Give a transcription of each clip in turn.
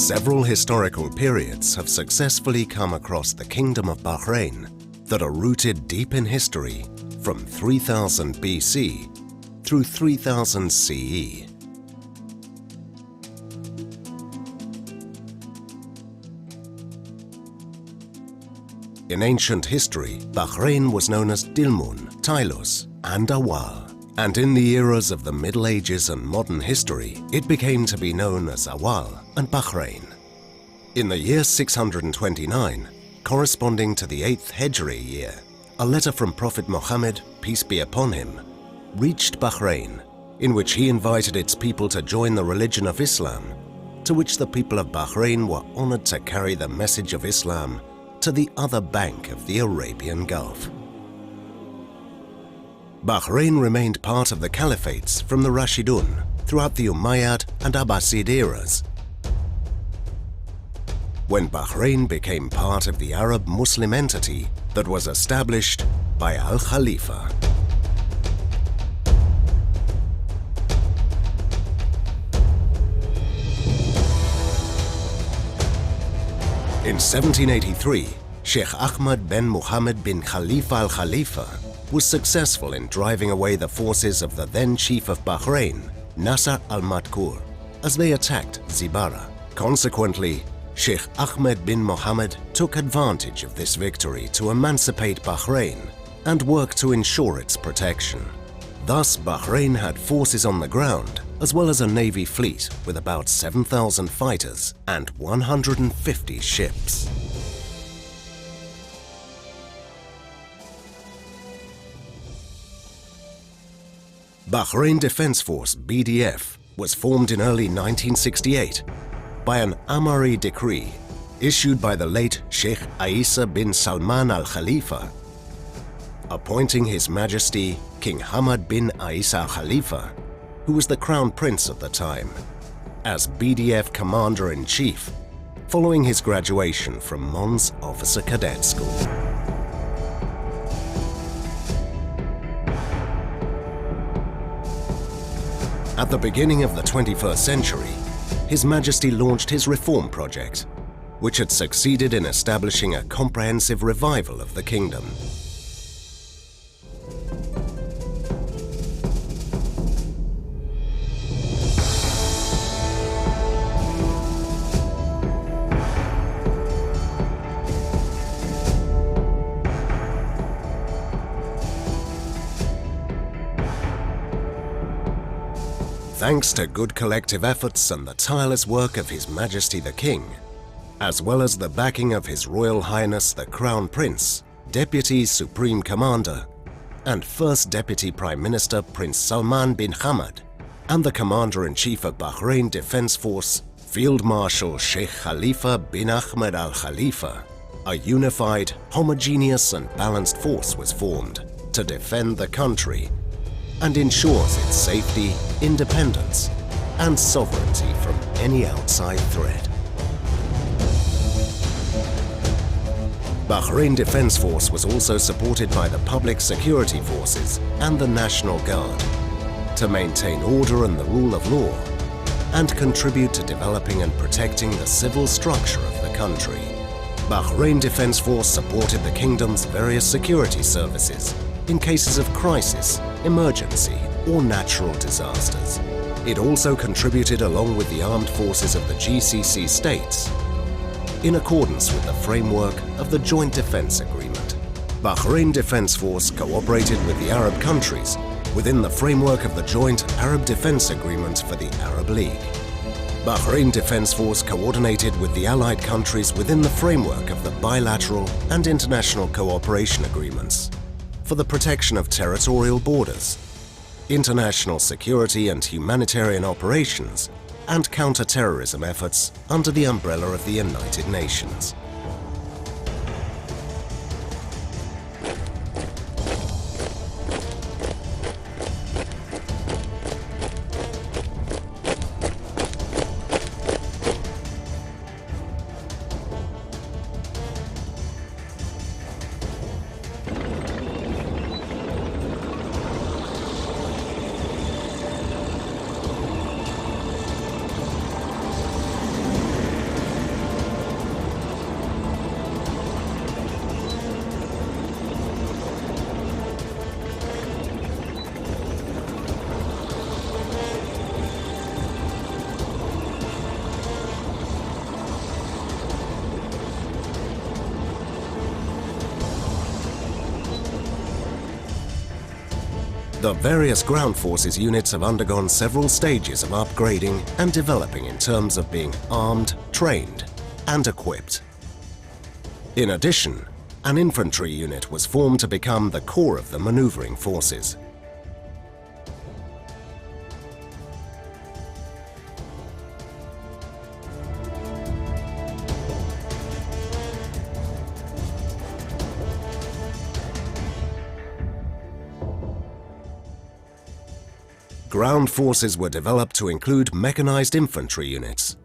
Several historical periods have successfully come across the Kingdom of Bahrain that are rooted deep in history from 3000 BC through 3000 CE. In ancient history, Bahrain was known as Dilmun, Tailus, and Awal, and in the eras of the Middle Ages and modern history, it became to be known as Awal and Bahrain. In the year 629, corresponding to the 8th Hijri year, a letter from Prophet Muhammad, peace be upon him, reached Bahrain, in which he invited its people to join the religion of Islam, to which the people of Bahrain were honored to carry the message of Islam to the other bank of the Arabian Gulf. Bahrain remained part of the caliphates from the Rashidun throughout the Umayyad and Abbasid eras. When Bahrain became part of the Arab Muslim entity that was established by Al-Khalifa. In 1783, Sheikh Ahmad bin Muhammad bin Khalifa al-Khalifa was successful in driving away the forces of the then chief of Bahrain, Nasser al-Madkur, as they attacked Zibara. Consequently, Sheikh Ahmed bin Mohammed took advantage of this victory to emancipate Bahrain and work to ensure its protection. Thus, Bahrain had forces on the ground as well as a navy fleet with about 7,000 fighters and 150 ships. Bahrain Defence Force (BDF) was formed in early 1968 by an Amari decree issued by the late Sheikh Isa bin Salman al-Khalifa, appointing His Majesty King Hamad bin Isa al-Khalifa, who was the Crown Prince at the time, as BDF Commander-in-Chief, following his graduation from Mons Officer Cadet School. At the beginning of the 21st century, His Majesty launched his reform project, which had succeeded in establishing a comprehensive revival of the kingdom. Thanks to good collective efforts and the tireless work of His Majesty the King, as well as the backing of His Royal Highness the Crown Prince, Deputy Supreme Commander, and First Deputy Prime Minister Prince Salman bin Hamad, and the Commander-in-Chief of Bahrain Defence Force, Field Marshal Sheikh Khalifa bin Ahmed al-Khalifa, a unified, homogeneous and balanced force was formed to defend the country and ensures its safety, independence, and sovereignty from any outside threat. Bahrain Defence Force was also supported by the public security forces and the National Guard to maintain order and the rule of law and contribute to developing and protecting the civil structure of the country. Bahrain Defence Force supported the kingdom's various security services in cases of crisis, emergency, or natural disasters. It also contributed along with the armed forces of the GCC states in accordance with the framework of the Joint Defence Agreement. Bahrain Defence Force cooperated with the Arab countries within the framework of the Joint Arab Defence Agreement for the Arab League. Bahrain Defence Force coordinated with the allied countries within the framework of the bilateral and international cooperation agreements for the protection of territorial borders, international security and humanitarian operations, and counter-terrorism efforts under the umbrella of the United Nations. The various ground forces units have undergone several stages of upgrading and developing in terms of being armed, trained, and equipped. In addition, an infantry unit was formed to become the core of the maneuvering forces. Ground forces were developed to include mechanized infantry units.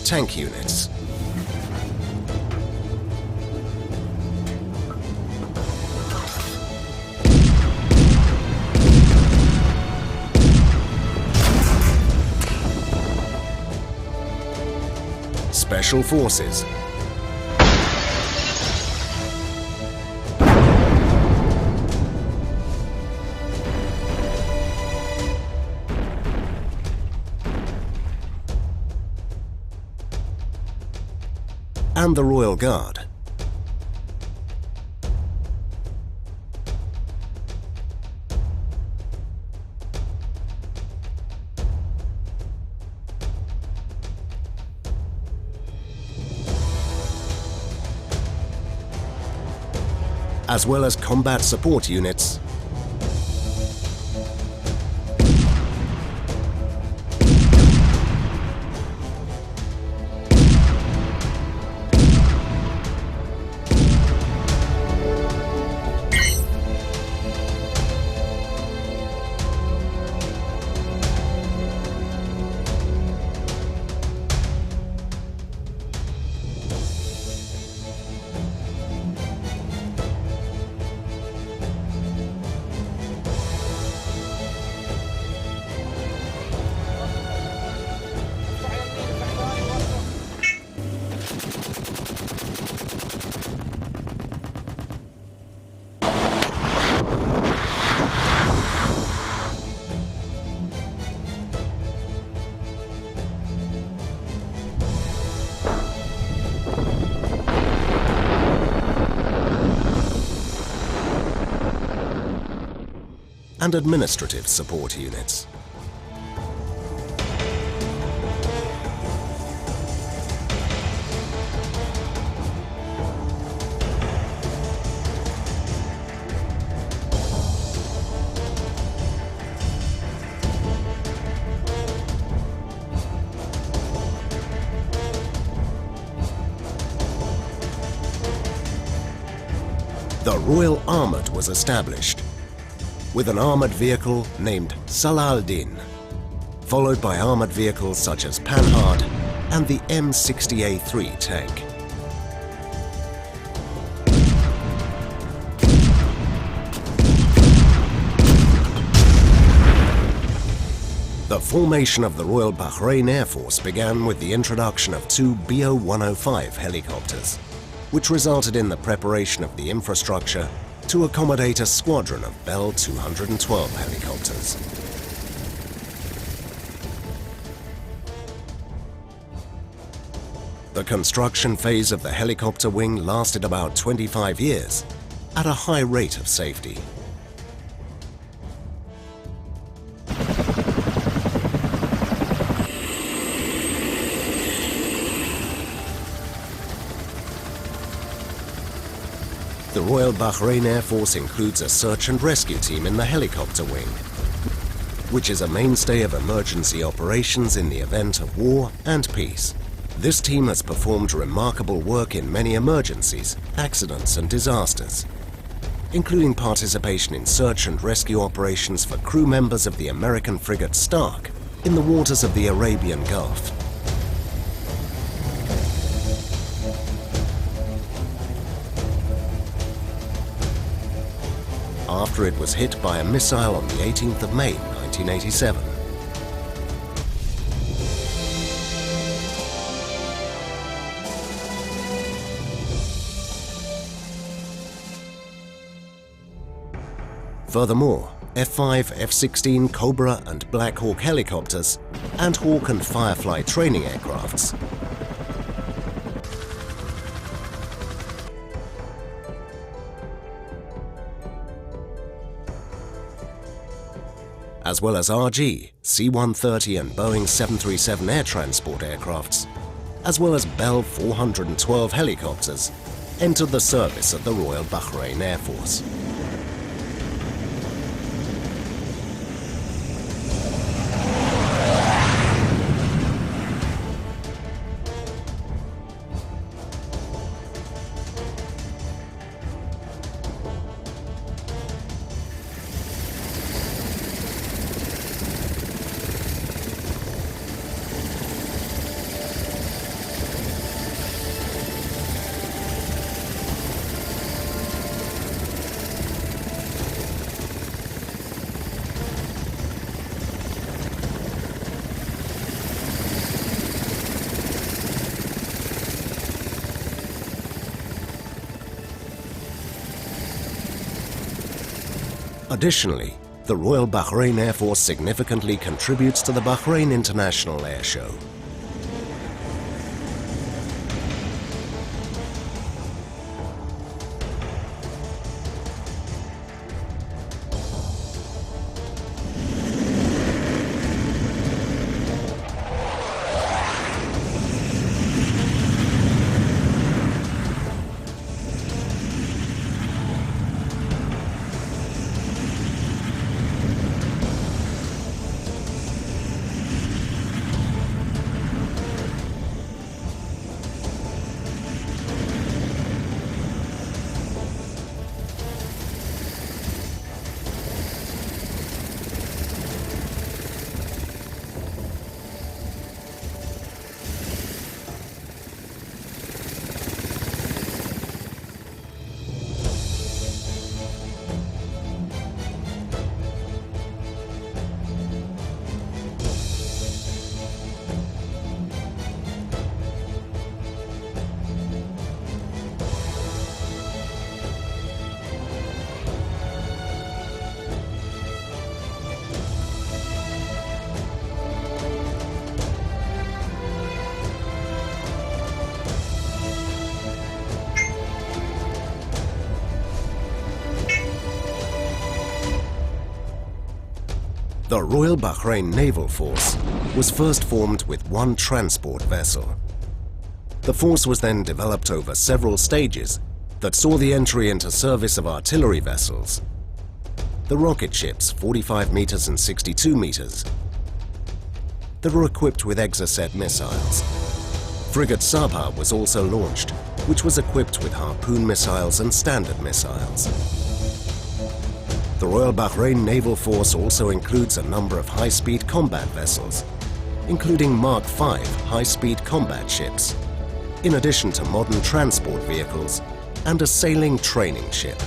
Tank units. Special Forces. And the Royal Guard. As well as combat support units, and administrative support units. The Royal Armoured was established, with an armoured vehicle named Salah al-Din, followed by armoured vehicles such as Panhard and the M60A3 tank. The formation of the Royal Bahrain Air Force began with the introduction of two BO-105 helicopters, which resulted in the preparation of the infrastructure to accommodate a squadron of Bell 212 helicopters. The construction phase of the helicopter wing lasted about 25 years at a high rate of safety. The Royal Bahrain Air Force includes a search and rescue team in the helicopter wing, which is a mainstay of emergency operations in the event of war and peace. This team has performed remarkable work in many emergencies, accidents and disasters, including participation in search and rescue operations for crew members of the American frigate Stark in the waters of the Arabian Gulf. After it was hit by a missile on the 18th of May, 1987. Furthermore, F-5, F-16 Cobra and Black Hawk helicopters and Hawk and Firefly training aircrafts. As well as RG, C-130 and Boeing 737 air transport aircrafts, as well as Bell 412 helicopters, entered the service of the Royal Bahrain Air Force. Additionally, the Royal Bahrain Air Force significantly contributes to the Bahrain International Air Show. The Royal Bahrain Naval Force was first formed with one transport vessel. The force was then developed over several stages that saw the entry into service of artillery vessels, the rocket ships 45 meters and 62 meters, that were equipped with Exocet missiles. Frigate Sabha was also launched, which was equipped with Harpoon missiles and Standard missiles. The Royal Bahrain Naval Force also includes a number of high-speed combat vessels, including Mark V high-speed combat ships, in addition to modern transport vehicles and a sailing training ship.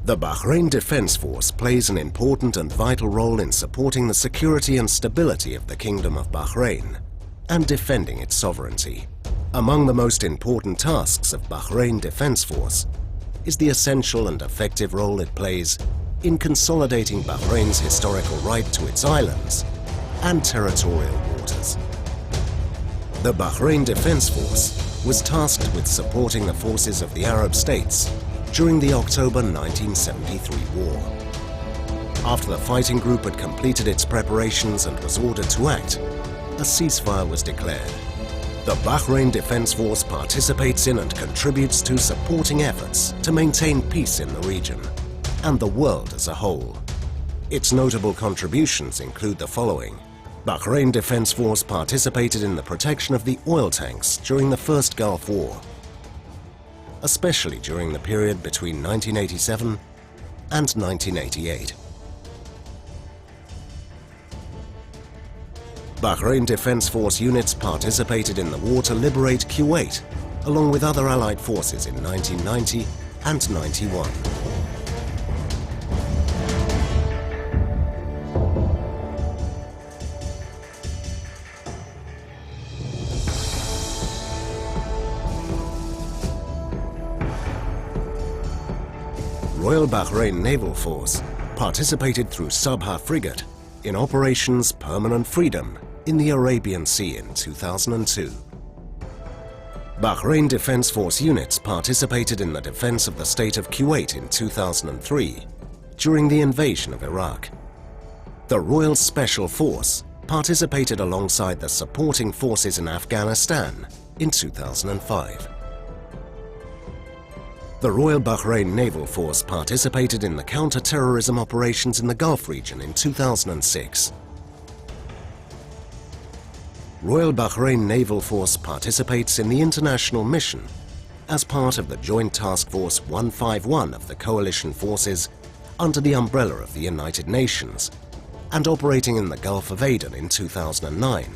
The Bahrain Defence Force plays an important and vital role in supporting the security and stability of the Kingdom of Bahrain and defending its sovereignty. Among the most important tasks of Bahrain Defence Force is the essential and effective role it plays in consolidating Bahrain's historical right to its islands and territorial waters. The Bahrain Defence Force was tasked with supporting the forces of the Arab states during the October 1973 war. After the fighting group had completed its preparations and was ordered to act, a ceasefire was declared. The Bahrain Defence Force participates in and contributes to supporting efforts to maintain peace in the region and the world as a whole. Its notable contributions include the following. Bahrain Defence Force participated in the protection of the oil tanks during the First Gulf War, especially during the period between 1987 and 1988. Bahrain Defence Force units participated in the war to liberate Kuwait, along with other Allied forces in 1990 and 91. Royal Bahrain Naval Force participated through Sabha frigate in Operations Permanent Freedom in the Arabian Sea in 2002. Bahrain Defence Force units participated in the defence of the state of Kuwait in 2003 during the invasion of Iraq. The Royal Special Force participated alongside the supporting forces in Afghanistan in 2005. The Royal Bahrain Naval Force participated in the counter-terrorism operations in the Gulf region in 2006. Royal Bahrain Naval Force participates in the international mission as part of the Joint Task Force 151 of the coalition forces under the umbrella of the United Nations and operating in the Gulf of Aden in 2009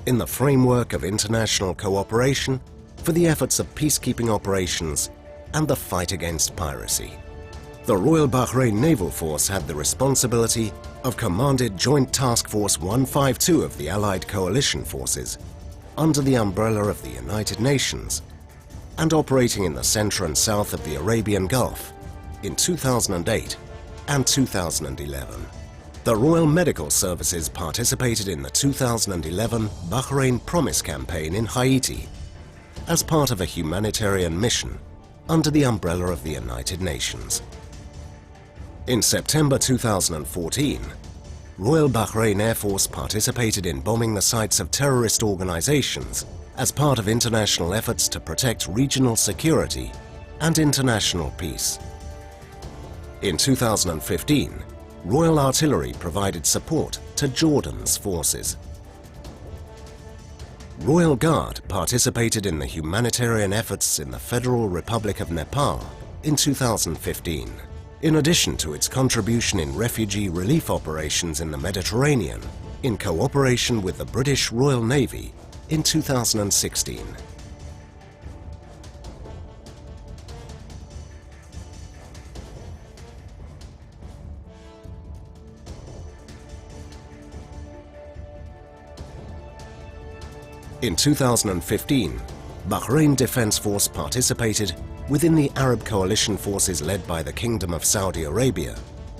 in the framework of international cooperation for the efforts of peacekeeping operations and the fight against piracy. The Royal Bahrain Naval Force had the responsibility of commanded Joint Task Force 152 of the Allied coalition forces under the umbrella of the United Nations and operating in the center and south of the Arabian Gulf in 2008 and 2011. The Royal Medical Services participated in the 2011 Bahrain Promise campaign in Haiti as part of a humanitarian mission under the umbrella of the United Nations. In September 2014, Royal Bahrain Air Force participated in bombing the sites of terrorist organizations as part of international efforts to protect regional security and international peace. In 2015, Royal Artillery provided support to Jordan's forces. Royal Guard participated in the humanitarian efforts in the Federal Republic of Nepal in 2015. In addition to its contribution in refugee relief operations in the Mediterranean, in cooperation with the British Royal Navy in 2016. In 2015, Bahrain Defence Force participated within the Arab coalition forces led by the Kingdom of Saudi Arabia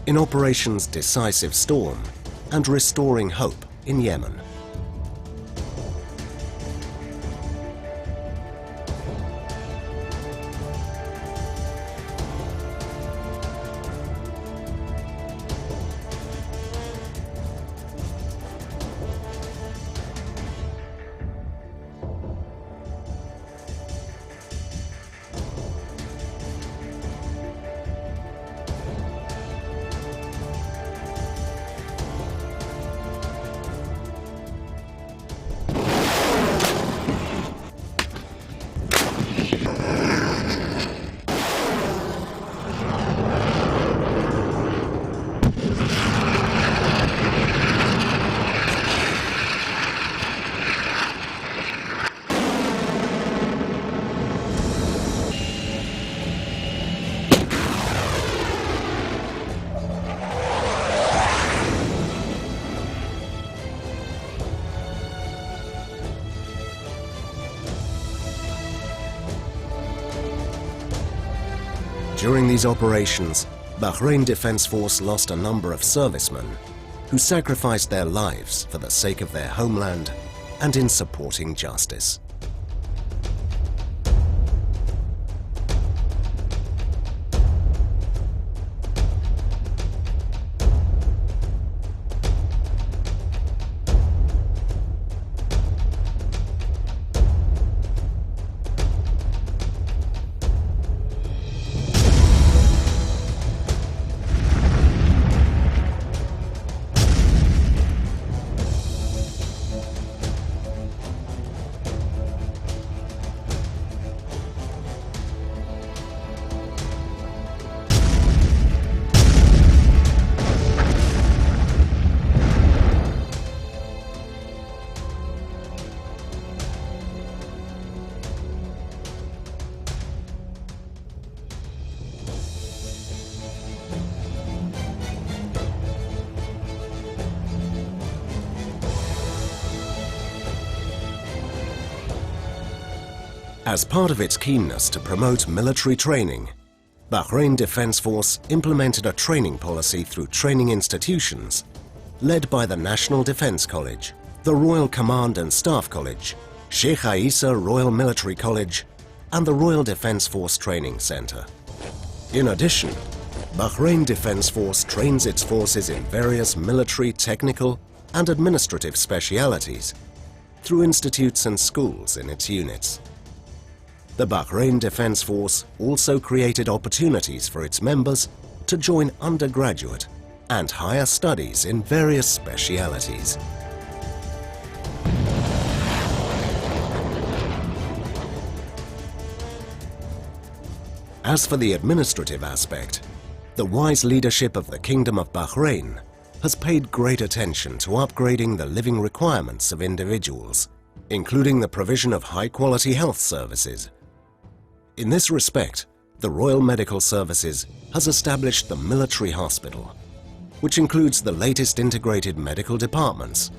in Operations Decisive Storm and Restoring Hope in Yemen. During these operations, Bahrain Defence Force lost a number of servicemen who sacrificed their lives for the sake of their homeland and in supporting justice. As part of its keenness to promote military training, Bahrain Defence Force implemented a training policy through training institutions led by the National Defence College, the Royal Command and Staff College, Sheikh Isa Royal Military College, and the Royal Defence Force Training Centre. In addition, Bahrain Defence Force trains its forces in various military, technical, and administrative specialities through institutes and schools in its units. The Bahrain Defence Force also created opportunities for its members to join undergraduate and higher studies in various specialities. As for the administrative aspect, the wise leadership of the Kingdom of Bahrain has paid great attention to upgrading the living requirements of individuals, including the provision of high-quality health services. In this respect, the Royal Medical Services has established the Military Hospital, which includes the latest integrated medical departments,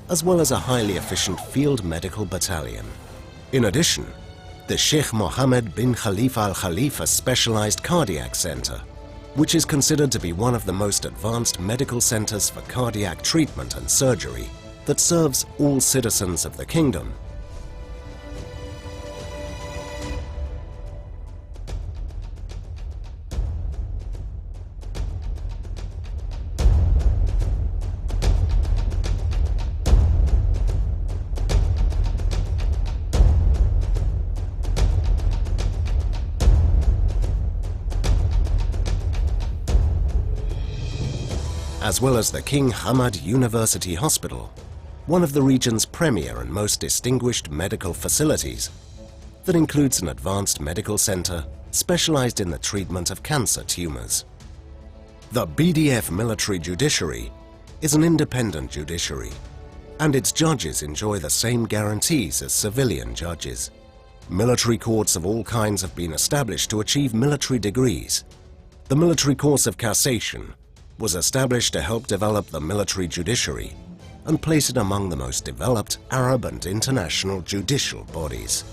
as well as a highly efficient field medical battalion. In addition, the Sheikh Mohammed bin Khalifa Al Khalifa Specialized Cardiac Center, which is considered to be one of the most advanced medical centers for cardiac treatment and surgery that serves all citizens of the kingdom. As well as the King Hamad University Hospital, one of the region's premier and most distinguished medical facilities that includes an advanced medical center specialized in the treatment of cancer tumors. The BDF military judiciary is an independent judiciary, and its judges enjoy the same guarantees as civilian judges. Military courts of all kinds have been established to achieve military degrees. The military course of cassation was established to help develop the military judiciary and place it among the most developed Arab and international judicial bodies.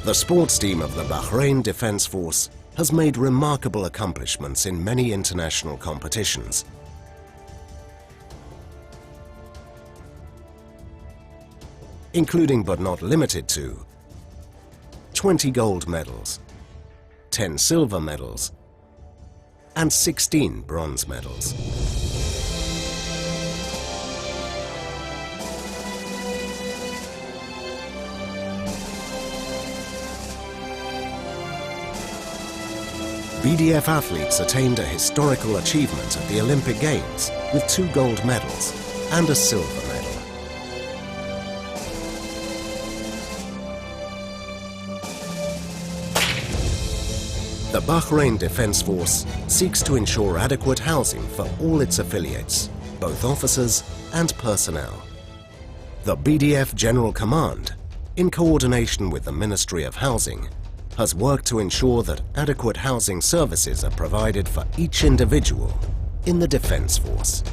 The sports team of the Bahrain Defence Force has made remarkable accomplishments in many international competitions. Including but not limited to 20 gold medals, 10 silver medals, and 16 bronze medals. BDF athletes attained a historical achievement at the Olympic Games with 2 gold medals and a silver medal. The Bahrain Defence Force seeks to ensure adequate housing for all its affiliates, both officers and personnel. The BDF General Command, in coordination with the Ministry of Housing, has worked to ensure that adequate housing services are provided for each individual in the Defence Force.